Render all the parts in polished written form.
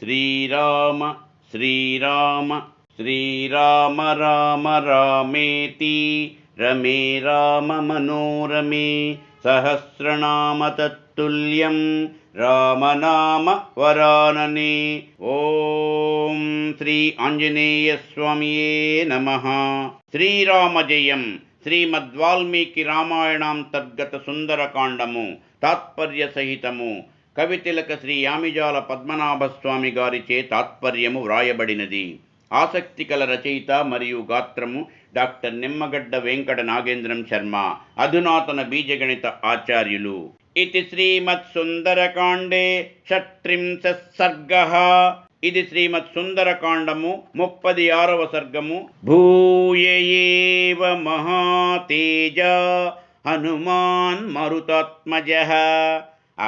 శ్రీరామ శ్రీరామ శ్రీరామ రామ రామేతి రమే రామ మనోరమే సహస్రనామ తత్తుల్యం రామనామ వరాననే. ఓం శ్రీ ఆంజనేయ స్వామియే నమః. శ్రీరామ జయం. శ్రీమద్వాల్మీకి రామాయణాంతర్గత సుందరకాండము తాత్పర్య సహితము కవితిలక శ్రీ యామిజాల పద్మనాభస్వామి గారిచే తాత్పర్యము వ్రాయబడినది. ఆసక్తికల రచయిత మరియు గాత్రము డాక్టర్ నిమ్మగడ్డ వెంకట నాగేంద్రం శర్మ, అధునాతన బీజగణిత ఆచార్యులు. ఇది శ్రీమత్ సుందరకాండే షట్త్రింశః సర్గః. ఇది శ్రీమత్ సుందరకాండము 36వ సర్గము. భూయ ఏవ మహాతేజ హనుమాన్ మరుతాత్మజః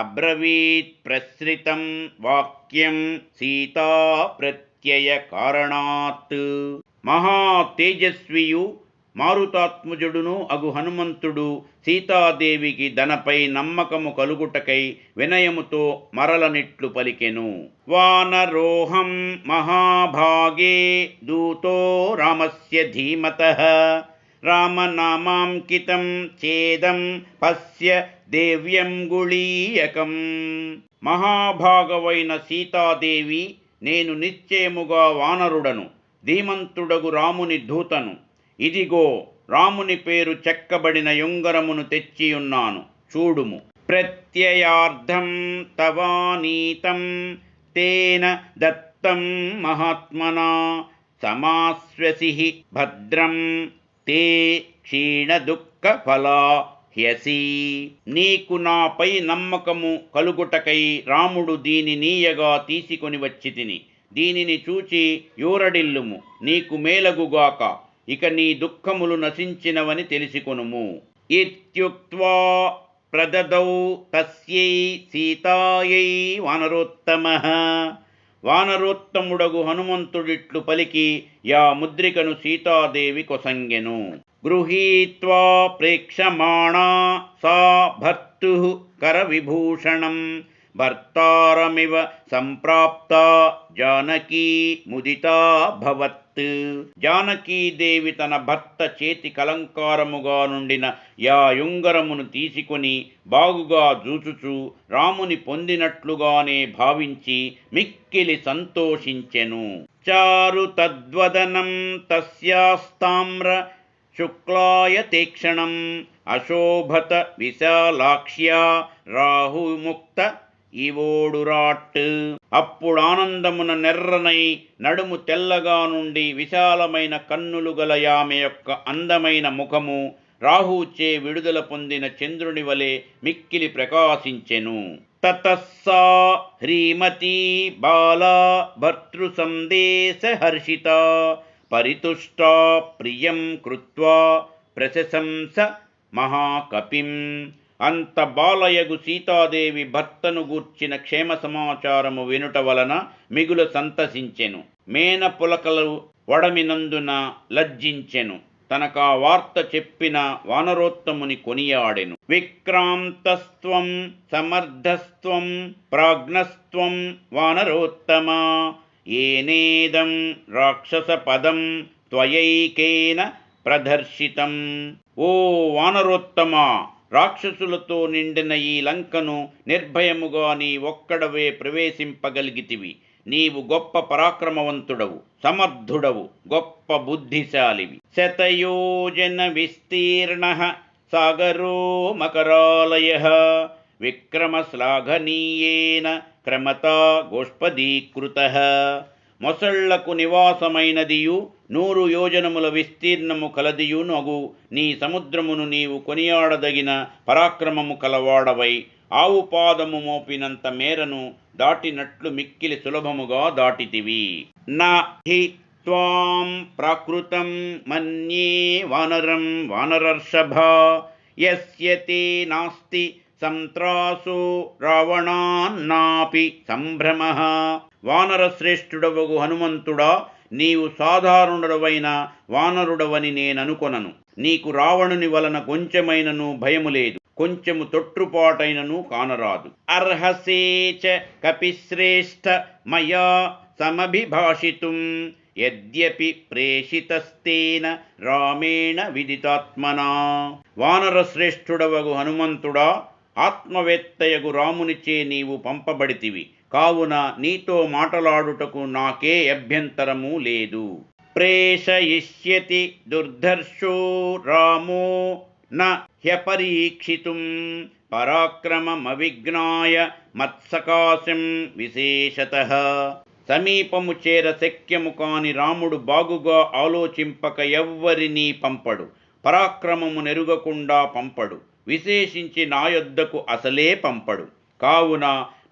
అబ్రవీత్ ప్రసృతం వాక్యం సీతా ప్రత్యయ కారణాత్. మహా తేజస్వియు మారుతాత్మజుడును అగు హనుమంతుడు సీతాదేవికి దనపై నమ్మకము కలుగుటకై వినయముతో మరలనిట్లు పలికెను. వానరోహం మహాభాగే దూతో రామస్య ధీమతః రామనామాంకితం చేదం పశ్య దేవ్యంగుళీయకం. మహాభాగవైన సీతాదేవి, నేను నిశ్చయముగా వానరుడను, ధీమంతుడగు రాముని దూతను. ఇదిగో రాముని పేరు చెక్కబడిన యుంగరమును తెచ్చియున్నాను, చూడుము. ప్రత్యయార్థం తవానీతం తేన దత్తం మహాత్మనా సమాస్వసి భద్రం తే క్షీణ దుఃఖ ఫలా హ్యసి. నీకు నాపై నమ్మకము కలుగుటకై రాముడు దీని నీయగా తీసుకొని వచ్చి తిని. దీనిని చూచి యూరడిల్లుము, నీకు మేలగుగాక. ఇక నీ దుఃఖములు నశించినవని తెలిసికొనుము. ఇత్యుక్త్వా ప్రదదౌ తస్యై సీతాయై వానరోత్తమః. వానరోత్తముడగు హనుమంతుడిట్లు పలికి యా ముద్రికను సీతాదేవి కొసంగెను. గృహీత్వా ప్రేక్షమాణా సా భర్తుః కరవిభూషణం భర్తారమివ సంప్రాప్త జానకీ ముదితా భవత్. జానకీదేవి తన భర్త చేతి కలంకారముగా నుండిన యా యుంగరమును తీసుకొని బాగుగా జూచుచు రాముని పొందినట్లుగానే భావించి మిక్కిలి సంతోషించెను. చారు తద్వదనం తస్యాస్తామ్ర శుక్లాయ తీక్షణం అశోభత విశాలాక్ష్యా రాహుముక్త ఇవోడురాట్. అప్పుడానందమున నెర్రనై నడుము తెల్లగా నుండి విశాలమైన కన్నులు గల ఆమె యొక్క అందమైన ముఖము రాహుచే విడుదల పొందిన చంద్రుని వలె మిక్కిలి ప్రకాశించెను. తతస్సా హ్రీమతీ బాలా భర్తృ సందేశ హర్షిత పరితుష్టా ప్రియం కృత్వా ప్రశంస మహాకపిం. అంత బాలయగు సీతాదేవి భర్తను గూర్చిన క్షేమ సమాచారము వినుట వలన మిగులు సంతసించెను. మేన పులకలు వడమినందున లజ్జించెను. తనకా వార్త చెప్పిన వానరోత్తముని కొనియాడెను. విక్రాంతస్త్వం సమర్థస్త్వం ప్రాజ్ఞస్త్వం వానరోత్తమ ఏనేదం రాక్షస పదం త్వయైకేన ప్రదర్శితం. ఓ వానరోత్తమ, రాక్షసులతో నిండిన ఈ లంకను నిర్భయముగా నీ ఒక్కడవే ప్రవేశింపగలిగితివి. నీవు గొప్ప పరాక్రమవంతుడవు, సమర్థుడవు, గొప్ప బుద్ధిశాలివి. శతయోజన విస్తీర్ణః సాగరో మకరాలయః విక్రమ శ్లాఘనీయేన క్రమతా గోష్పదీకృతః. మొసళ్లకు నివాసమైనదియు 100 యోజనముల విస్తీర్ణము కలదియునగు నీ సముద్రమును నీవు కొనియాడదగిన పరాక్రమము కలవాడవై ఆవు పాదము మోపినంత మేరను దాటినట్లు మిక్కిలి సులభముగా దాటితివి. నా హి త్వాం ప్రాకృతం మన్యే వానరం వానరర్షభ యస్య తే నాస్తి సంత్రాసో రావణాన్నాపి సంభ్రమః. వానర శ్రేష్ఠుడవగు హనుమంతుడా, నీవు సాధారణుడవైన వానరుడవని నేననుకొనను. నీకు రావణుని వలన కొంచెమైనను భయము లేదు. కొంచెము తొట్టుపాటైనను కానరాదు. అర్హసేచ కపిశ్రేష్ఠ మయా సమభిభాషితుం యద్యపి ప్రేషితస్తేన రామేణ విదితాత్మనా. వానరశ్రేష్ఠుడవగు హనుమంతుడా, ఆత్మవేత్తయగు రామునిచే నీవు పంపబడితివి కావున నీతో మాటలాడుటకు నాకే అభ్యంతరము లేదు. ప్రేషయిష్యతి దుర్ధర్షో రామో న హ్యపరీక్షితుం పరాక్రమమవిజ్ఞాయ మత్సకాశం విశేషతః. సమీపము చేర శక్యము కాని రాముడు బాగుగా ఆలోచింపక ఎవ్వరినీ పంపడు, పరాక్రమము నెరుగకుండా పంపడు, విశేషించి నా యొద్దకు అసలే పంపడు. కావున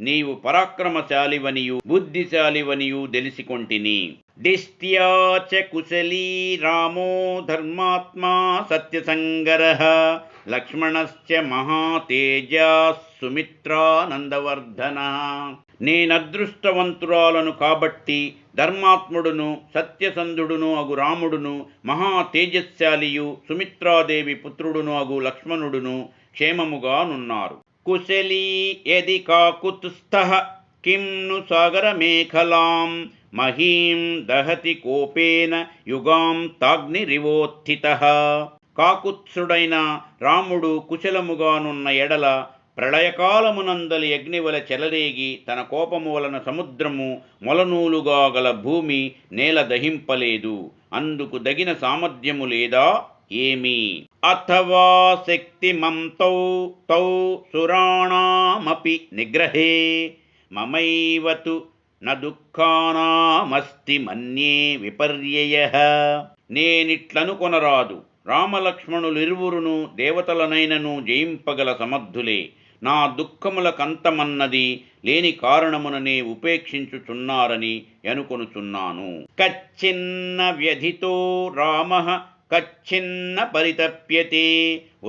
నీవు పరాక్రమశాలివనియు బుద్ధిశాలివనియు తెలిసికొంటిని. దిష్ట్యాచ కుశలీ రామో ధర్మాత్మా సత్యసంగరః లక్ష్మణశ్చ మహాతేజా సుమిత్రానందవర్ధనః. నేనదృష్టవంతురాలను కాబట్టి ధర్మాత్ముడును సత్యసంధుడును అగు రాముడును మహా తేజస్శాలియు సుమిత్రాదేవి పుత్రుడును అగు లక్ష్మణుడును క్షేమముగా నున్నారు. కుశలీ యది కాకుత్స్థః కిం ను సాగరమేఖలాం మహీం దహతి కోపేన యుగాం తాగ్నిరివోత్థితః. కాకుత్సుడైన రాముడు కుశలముగానున్న ఎడల ప్రళయకాలమునందలి అగ్నివల చెలరేగి తన కోపము వలన సముద్రము మొలనూలుగా గల భూమి నేల దహింపలేదు. అందుకు దగిన సామర్థ్యము లేదా ఏమి? అథవా శక్తిమంతౌ తౌ సురాణామపి నిగ్రహే మమైవతు న దుఃఖానామస్తి మన్యే విపర్యయః. నేనిట్లనుకొనరాదు, రామలక్ష్మణులిరువురును దేవతలనైనను జయింపగల సమర్థులే. నా దుఃఖములకంతమన్నది లేని కారణముననే ఉపేక్షించుచున్నారని అనుకొనుచున్నాను. కచ్చిన్న వ్యధితో రామః కచ్చిన్న పరితప్యతే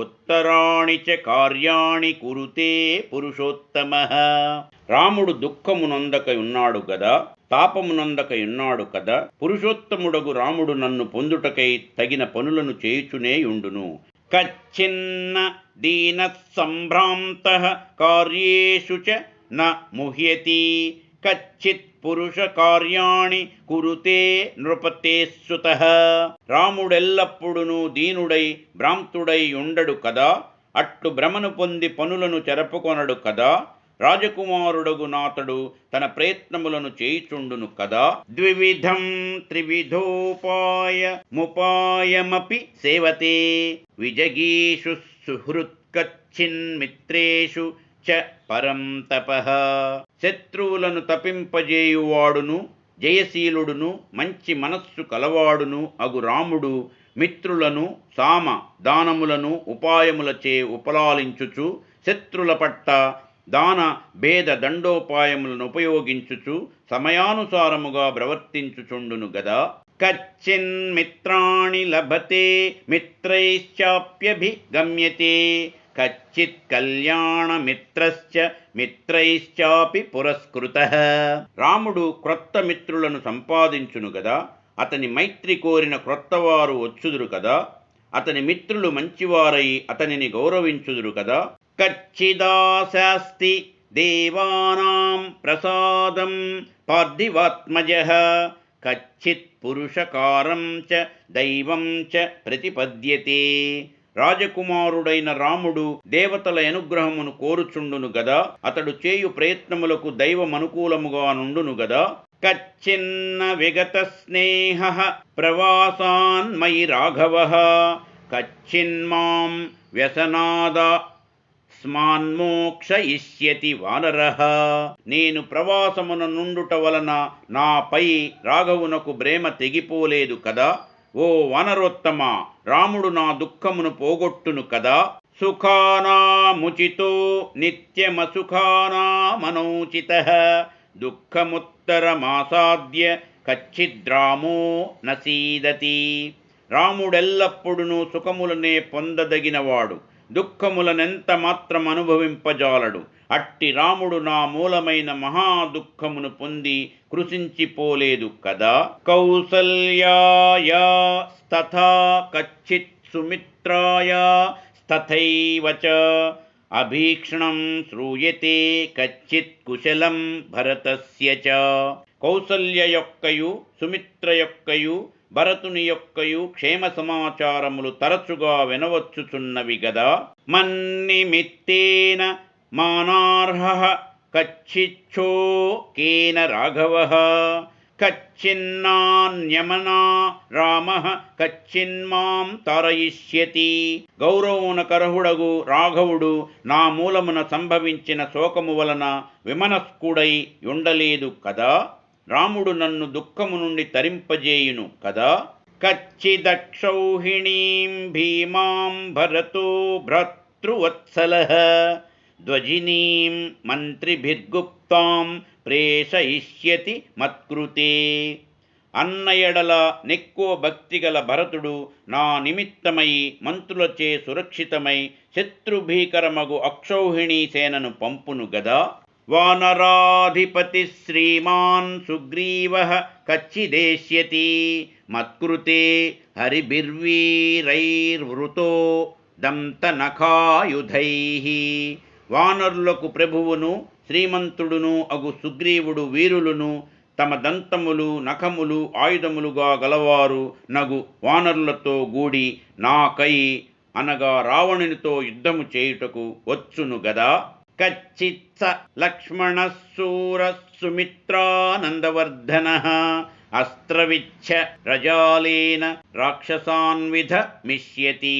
ఉత్తరాణి చ కార్యాణి కురుతే పురుషోత్తమః. రాముడు దుఃఖమునందకై ఉన్నాడు గదా, తాపమునందకై ఉన్నాడు కదా. పురుషోత్తముడగు రాముడు నన్ను పొందుటకై తగిన పనులను చేయుచునేయుండును. కచ్చిన్న దీన సంభ్రాంతః కార్యేషు చ న ముహ్యతి కచ్చిత్ పురుష కార్యాణి కురుతే నృపతేస్సుతః. రాముడెల్లప్పుడును దీనుడై భ్రాంతుడై ఉండడు కదా, అట్లు భ్రమను పొంది పనులను చెరపుకొనడు కదా. రాజకుమారుడగు నాతడు తన ప్రయత్నములను చేయుచుండును కదా. ద్వివిధం త్రివిధోపాయముపాయమపి సేవతే విజగీషు సుహృత్కచ్చిన్మిత్రేషు చ పరం తపః. శత్రువులను తపింపజేయువాడును జయశీలుడును మంచి మనస్సు కలవాడును అగు రాముడు మిత్రులను సామ దానములను ఉపాయములచే ఉపలాలించుచు శత్రుల పట్ల దాన భేద దండోపాయములను ఉపయోగించుచు సమయానుసారముగా ప్రవర్తించుచుండును గదా. కచ్చిన్మిత్రాణి లభతే మిత్రైశ్చాప్యభిగమ్యతే కచ్చిత్ కళ్యాణమిత్రశ్చ మిత్రైశ్చాపి పురస్కృతః. రాముడు క్రొత్త మిత్రులను సంపాదించును గదా, అతని మైత్రి కోరిన క్రొత్తవారు వచ్చుదురు కదా. అతని మిత్రులు మంచివారై అతనిని గౌరవించుదురు కదా. కచ్చిదాశాస్తి దేవానాం ప్రసాదం పార్థివాత్మజః కచ్చిత్ పురుషకారం చ దైవం చ ప్రతిపద్యతే. రాజకుమారుడైన రాముడు దేవతల అనుగ్రహమును కోరుచుండును గదా, అతడు చేయు ప్రయత్నములకు దైవమనుకూలముగా నుండును గదా. కచ్చిన్న విగత స్నేహః ప్రవాసాన్మయి రాఘవః కచ్చిన్మాం వ్యసనాద స్మాన్మోక్షయిష్యతి వానరః. నేను ప్రవాసమున నుండుట వలన నాపై రాఘవునకు ప్రేమ తెగిపోలేదు కదా. ఓ వానరోత్తమ, రాముడు నా దుఃఖమును పోగొట్టును కదా. సుఖానాముచితో నిత్యమసుఖానామనౌచితః దుఃఖముత్తరమాసాద్య కచ్చిద్రామో నసీదతి. రాముడెల్లప్పుడును సుఖములనే పొందదగినవాడు, దుఃఖములనెంత మాత్రం అనుభవింపజాలడు. అట్టి రాముడు నా మూలమైన మహాదుఃఖమును పొంది కృషించిపోలేదు కదా. కౌసల్యాయా తథా కచ్చిత్ సుమిత్రాయ తథైవ చ అభీక్షణం శ్రూయతే కచ్చిత్ కుశలం భరతస్య చ. కౌసల్య యొక్కయు సుమిత్ర యొక్కయు భరతుని యొక్కయు క్షేమ సమాచారములు తరచుగా వినవచ్చుచున్నవి గదా. మన్నిమిత్తేన మానార్హః కచ్చిచ్చో కేన రాఘవః కచ్చిన్నాన్యమనా రామః కచ్చిన్మాం తారయిష్యతి. గౌరవమునకర్హుడగు రాఘవుడు నా మూలమున సంభవించిన శోకము వలన విమనస్కుడై ఉండలేదు కదా. రాముడు నన్ను దుఃఖము నుండి తరింపజేయును కదా. కచ్చిదక్షౌహిణీం భీమాం భరతో భ్రాతృవత్సలః ధ్వజినీం మంత్రిభిర్గుప్తాం ప్రేషయిష్యతి మత్కృతే. అన్నయడల నెక్కువ భక్తిగల భరతుడు నా నిమిత్తమై మంత్రులచే సురక్షితమై శత్రుభీకరమగు అక్షౌహిణీ సేనను పంపును గదా. వానరాధిపతి శ్రీమాన్ సుగ్రీవః కచ్చిదేష్యతి మత్కృతే హరిభిర్వీరైర్వృతో దంతనఖాయుధైః. వానరులకు ప్రభువును శ్రీమంతుడును అగు సుగ్రీవుడు వీరులను తమ దంతములు నఖములు ఆయుధములుగా గలవారు నగు వానరులతో గూడి నాకై అనగా రావణునితో యుద్ధము చేయుటకు వచ్చును గదా. కచ్చిత్స లక్ష్మణః శూరః సుమిత్రానందవర్ధనః అస్త్రవిచ్ఛ రజాలేన రాక్షసాన్విధ మిష్యతి.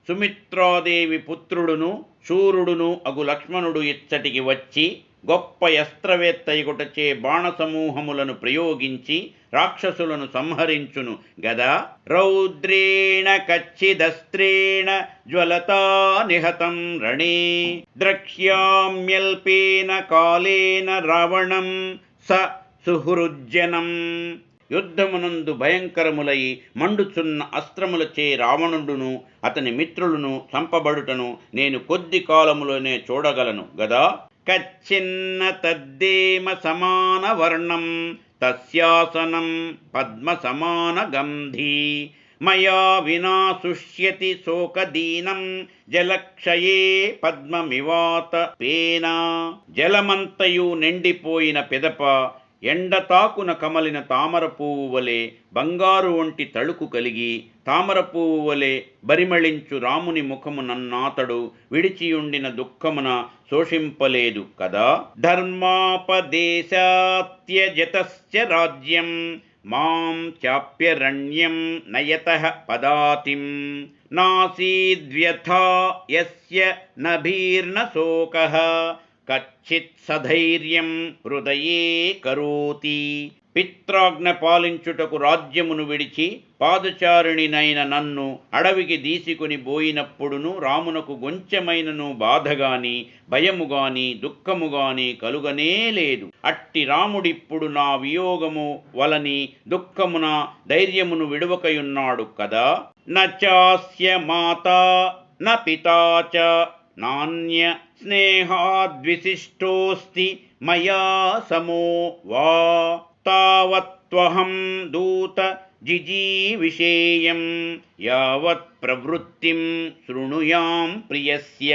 సుమిత్రాదేవి పుత్రుడును శూరుడును అగు లక్ష్మణుడు ఇచ్చటికి వచ్చి గొప్ప అస్త్రవేత్తయుగుటచే బాణసమూహములను ప్రయోగించి రాక్షసులను సంహరించును గదా. రౌద్రేణ కచ్చిదస్త్రేణ జ్వలతా నిహతం రణే ద్రక్ష్యామ్యల్పేన కాలేన రావణం స సుహృజ్జనం. యుద్ధమునందు భయంకరములై మండుచున్న అస్త్రములచే రావణుడును అతని మిత్రులను చంపబడుటను నేను కొద్ది కాలములోనే చూడగలను గదా. కచ్చిన్న తద్దేమ సమాన వర్ణం తస్యాసనం పద్మ సమాన గంధీ మయా వినా శుష్యతి శోకదీనం జలక్షయే పద్మమివాత పేన. జలమంతయు నిండిపోయిన పిదప ఎండతాకున కమలిన తామర పువ్వు వలె బంగారు వంటి తళుకు కలిగి తామర పువ్వు వలె బరిమళించు రాముని ముఖము నన్నాతడు విడిచియుండిన దుఃఖమున శోషింపలేదు కదా. ధర్మాపదేశాత్యజతస్య రాజ్యం మాం చాప్యరణ్యం నయతః పదాతిం నాసీద్వ్యథా యస్య నభీర్న శోకః కచ్చిత్ సధైర్యం హృదయే కరోతి. పిత్రాజ్ఞ పాలించుటకు రాజ్యమును విడిచి పాదచారిణినైన నన్ను అడవికి దీసుకుని పోయినప్పుడును రామునకు గొంచెమైనను బాధగాని భయముగాని దుఃఖముగాని కలుగనే లేదు. అట్టి రాముడిప్పుడు నా వియోగము వలని దుఃఖమున ధైర్యమును విడువకయున్నాడు కదా. నచాస్య మాతా న పితా చ నాన్య స్నేహాద్విశిష్టోస్తి మయా సమో వా తావత్వహం దూత జిజీవిషేయం యావత్ ప్రవృత్తిం శృణుయాం ప్రియస్య.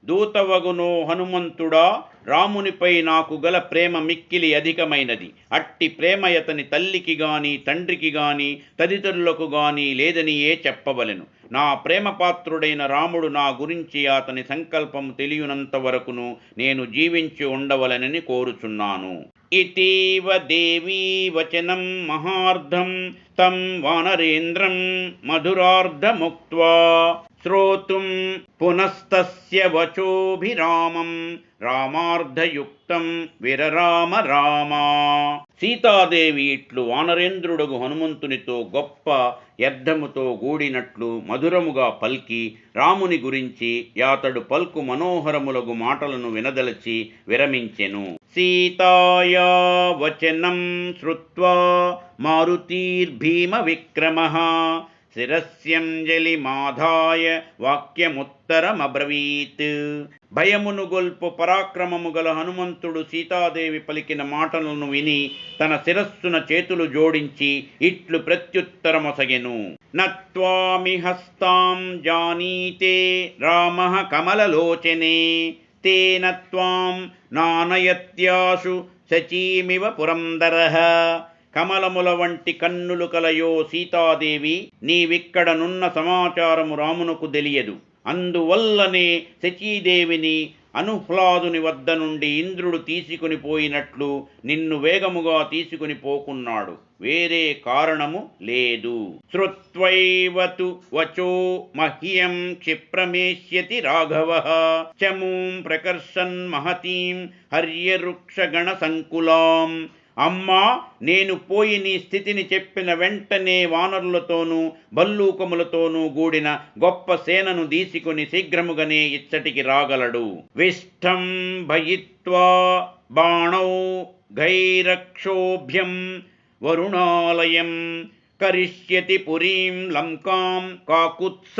దూతవగునో హనుమంతుడా, రామునిపై నాకు గల ప్రేమ మిక్కిలి అధికమైనది. అట్టి ప్రేమ అతని తల్లికి గాని తండ్రికి గాని తదితరులకు గాని లేదనియే చెప్పవలెను. నా ప్రేమపాత్రుడైన రాముడు నా గురించి అతని సంకల్పము తెలియనంత వరకును నేను జీవించి ఉండవలనని కోరుచున్నాను. ఇతీవ దేవీ వచనం మహార్ధం తం వానరేంద్రం మధురార్ధముక్త్వా శ్రోతుం పునస్తస్య వచోభిరామం రామార్ధయుక్తం విరరామ రామా. సీతాదేవి ఇట్లు వానరేంద్రుడగు హనుమంతునితో గొప్ప వ్యర్థముతో గూడినట్లు మధురముగా పల్కి రాముని గురించి యాతడు పల్కు మనోహరములగు మాటలను వినదలచి విరమించెను. సీతాయా వచనం శ్రుత్వా మారుతీర్భీమ విక్రమః శిరస్యంజలిమాధాయ వాక్యముత్తరమబ్రవీత్. భయమును గొల్పు పరాక్రమము గల హనుమంతుడు సీతాదేవి పలికిన మాటలను విని తన శిరస్సున చేతులు జోడించి ఇట్లు ప్రత్యుత్తరమొసగెను. నత్వామి హస్తాం జానీతే రామః కమలలోచనే తేన త్వాం నానయత్యాశు శచీమివ పురందరః. కమలముల వంటి కన్నులు కలయో సీతాదేవి, నీవిక్కడనున్న సమాచారము రామునకు తెలియదు. అందువల్లనే శచీదేవిని అనుహ్లాదుని వద్ద నుండి ఇంద్రుడు తీసుకుని పోయినట్లు నిన్ను వేగముగా తీసుకుని పోకున్నాడు. వేరే కారణము లేదు. శ్రుత్వైవతు వచో మహ్యం క్షిప్రమేష్యతి రాఘవః చమూం ప్రకర్షన్ మహతీం హర్యవృక్షగణ సంకులాం. అమ్మా, నేను పోయి నీ స్థితిని చెప్పిన వెంటనే వానరులతోనూ భల్లూకములతోనూ గూడిన గొప్ప సేనను తీసుకుని శీఘ్రముగానే ఇచ్చటికి రాగలడు. విష్టం భయిత్వా బాణౌ గైరక్షోభ్యం వరుణాలయం కరిష్యతి పురీం లంకాం కాకుత్స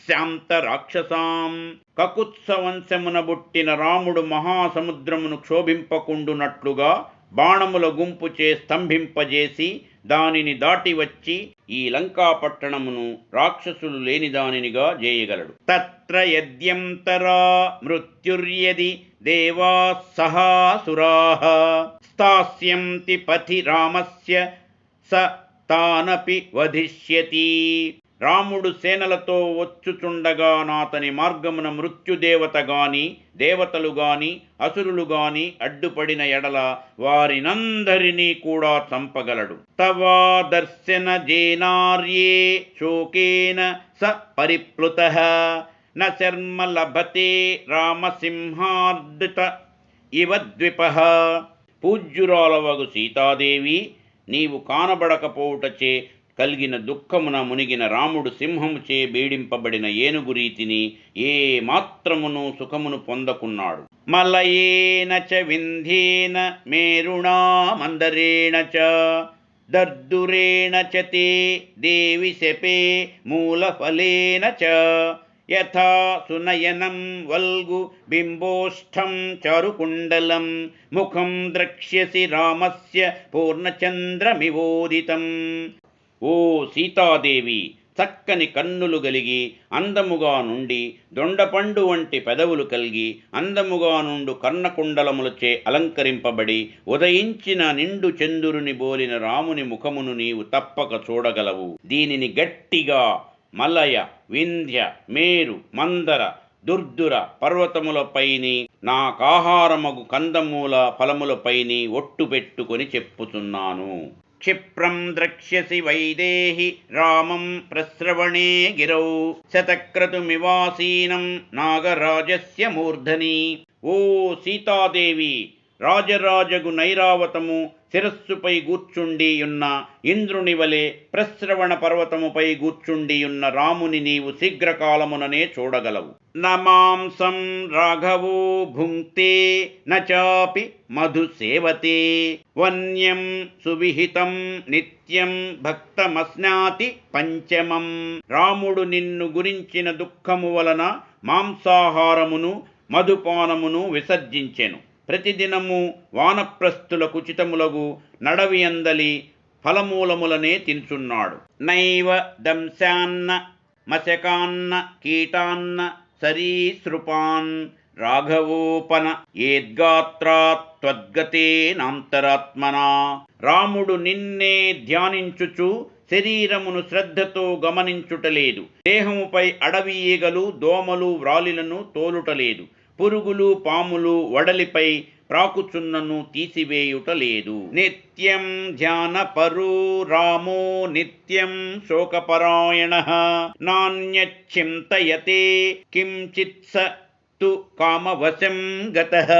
శాంత రాక్షసాం. కకుత్స వంశమున బుట్టిన రాముడు మహాసముద్రమును క్షోభింపకుండునట్లుగా బాణముల గుంపుచే స్తంభింపజేసి దానిని దాటి వచ్చి ఈ లంకాపట్టణమును రాక్షసులు లేని దానినిగా చేయగలడు. తత్ర యద్యంతరా మృత్యుర్యది దేవాః సహాసురాః స్థాస్యంతి పథి రామస్య స తానపి వధిష్యతి. రాముడు సేనలతో వచ్చుచుండగా నాతని మార్గమున మృత్యుదేవత గాని దేవతలు గాని అసురులు గాని అడ్డుపడిన ఎడల వారినందరినీ కూడా చంపగలడు. తవా దర్శన జేనార్యే శోకేన స పరిప్లుతః న శర్మ లభతే రామసింహార్దిత ఇవ ద్విపః. పూజ్యురాలవగు సీతాదేవి, నీవు కానబడకపోవుటచే కలిగిన దుఃఖమున మునిగిన రాముడు సింహముచే బీడింపబడిన ఏనుగు రీతిని ఏ మాత్రమును సుఖమును పొందకున్నాడు. మలయేన చ వింధ్యేన మేరుణా మందరేణ చ దర్దురేణ చ తే దేవి శపే మూలఫలేన చ యథా సునయనం వల్గు బింబోష్ఠం చారుకుండలం ముఖం ద్రక్ష్యసి రామస్య పూర్ణచంద్రమివోదితం. ఓ సీతాదేవి, చక్కని కన్నులు గలిగి అందముగా నుండి దొండపండు వంటి పెదవులు కలిగి అందముగా నుండు కర్ణకుండలములచే అలంకరింపబడి ఉదయించిన నిండు చంద్రుని బోలిన రాముని ముఖమును నీవు తప్పక చూడగలవు. దీనిని గట్టిగా మలయ వింధ్య మేరు మందర దుర్దుర పర్వతములపైని నాకాహారమగు కందమూల ఫలములపైని ఒట్టు పెట్టుకొని చెప్పుచున్నాను. క్షిప్రం ద్రక్ష్యసి వైదేహి రామం ప్రశ్రవణే గిరౌ శతక్రతుమివాసీనం నాగరాజస్య మూర్ధని. ఓ సీతాదేవి, రాజరాజగు నైరావతము శిరస్సుపై గూర్చుండియున్న ఇంద్రుని వలె ప్రశ్రవణ పర్వతముపై గూర్చుండియున్న రాముని నీవు శీఘ్రకాలముననే చూడగలవు. నమాంసం రాఘవో భుంక్తే నచాపి మధు సేవతే వన్యం సువిహితం నిత్యం భక్తమస్నాతి పంచమం. రాముడు నిన్ను గురించిన దుఃఖము వలన మాంసాహారమును మధుపానమును విసర్జించెను. ప్రతిదినము వానప్రస్థులకు ఉచితములగు నడవి అందలి ఫలమూలములనే తించున్నాడు. నైవ దంశాన్న మశకాన్న కీటాన్న సరీసృపాన్ రాఘవోపన ఏద్గాత్రాత్ త్వద్గతేనాంతరాత్మనా. రాముడు నిన్నే ధ్యానించుచు శరీరమును శ్రద్ధతో గమనించుటలేదు. దేహముపై అడవి ఈగలు దోమలు వ్రాలిలను తోలుటలేదు. పురుగులు పాములు వడలిపై ప్రాకుచున్నను తీసివేయుటలేదు. నిత్యం ధ్యానపరో రామో నిత్యం శోకపరాయణః నాన్యచ్చింతయతే కించిత్స తు కామవశం గతః.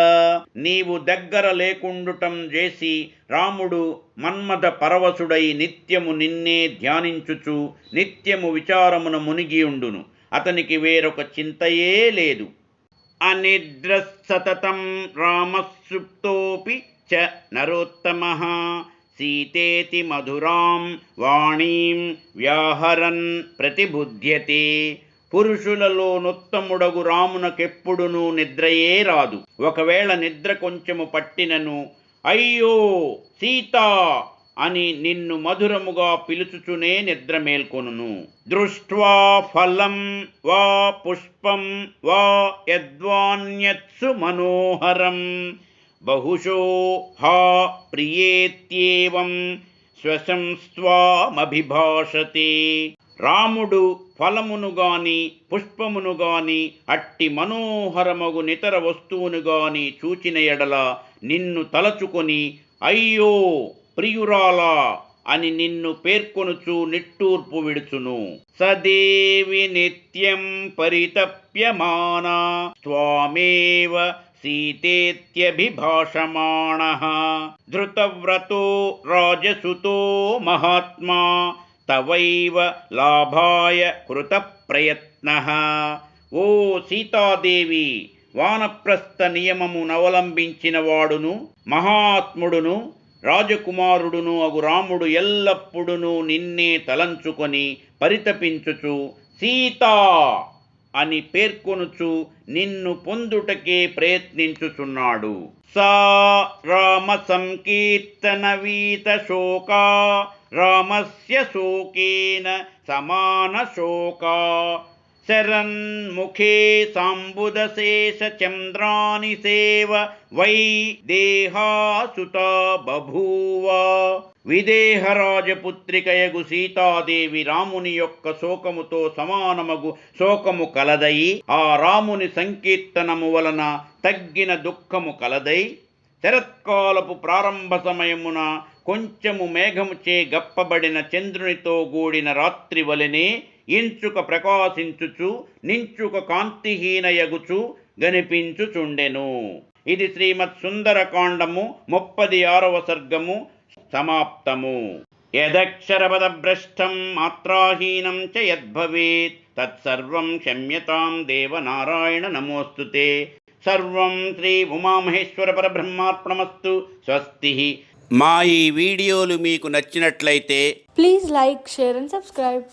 నీవు దగ్గర లేకుండుటం చేసి రాముడు మన్మథ పరవశుడై నిత్యము నిన్నే ధ్యానించుచు నిత్యము విచారమున మునిగియుండును. అతనికి వేరొక చింతయే లేదు. అనిద్రః సతతం రామః సుప్తోపి చ నరోత్తమః సీతేతి మధురాం వాణీం వ్యాహరన్ ప్రతిబుధ్యతే. పురుషులలోనుత్తముడగు రామునకెప్పుడునూ నిద్రయే రాదు. ఒకవేళ నిద్ర కొంచెము పట్టినను అయ్యో సీతా అని నిన్ను మధురముగా పిలుచుచునే నిద్ర మేల్కొనును. దృష్ట్వా ఫలం వా పుష్పం వా యద్వాన్యత్సు మనోహరం బహుశో హా ప్రియేత్యేవం స్వశంస్త్వామభిభాషతే. రాముడు ఫలమును గాని పుష్పమును గాని అట్టి మనోహరమగు నితర వస్తువును గాని చూచిన ఎడల నిన్ను తలచుకొని అయ్యో ప్రియురాలా అని నిన్ను పేర్కొనుచు నిట్టూర్పు విడుచును. సదేవి నిత్యం పరితప్యమానా స్వామేవ సీతేత్యభిభాషమాణః ధృతవ్రతో రాజసుతో మహాత్మా తవైవ లాభాయ కృత ప్రయత్నః. ఓ సీతాదేవి, వానప్రస్థ నియమమునవలంబించిన వాడును మహాత్ముడును రాజకుమారుడును అగు రాముడు ఎల్లప్పుడునూ నిన్నే తలంచుకొని పరితపించుచు సీతా అని పేర్కొనుచు నిన్ను పొందుటకే ప్రయత్నించుచున్నాడు. సా రామ సంకీర్తన వీత శోకా రామస్య శోకేన సమాన శోకా శరన్ముఖే సాంబుదశేష చంద్రాని సేవ వై దేహాసుత బభూవ. విదేహరాజపుత్రికయగు సీతాదేవి రాముని యొక్క శోకముతో సమానమగు శోకము కలదై, ఆ రాముని సంకీర్తనము వలన తగ్గిన దుఃఖము కలదై, శరత్కాలపు ప్రారంభ సమయమున కొంచెము మేఘముచే గప్పబడిన చంద్రునితో గూడిన రాత్రి వలెనే ఇంచుక ప్రకాశించుచు నించుక కాంతిహీనయగుచు గనిపించుచుండెను. ఇది శ్రీమత్ సుందరకాండము 36వ సర్గము సమాప్తము. యదక్షరపదభ్రష్టం మాత్రాహీనం చ యద్భవేత్ తత్సర్వం క్షమ్యతాం దేవనారాయణ నమోస్తుతే. సర్వం శ్రీ ఉమామహేశ్వర పరబ్రహ్మార్పణమస్తు. స్వస్తి. మా ఈ వీడియోలు మీకు నచ్చినట్లయితే please like, share and subscribe.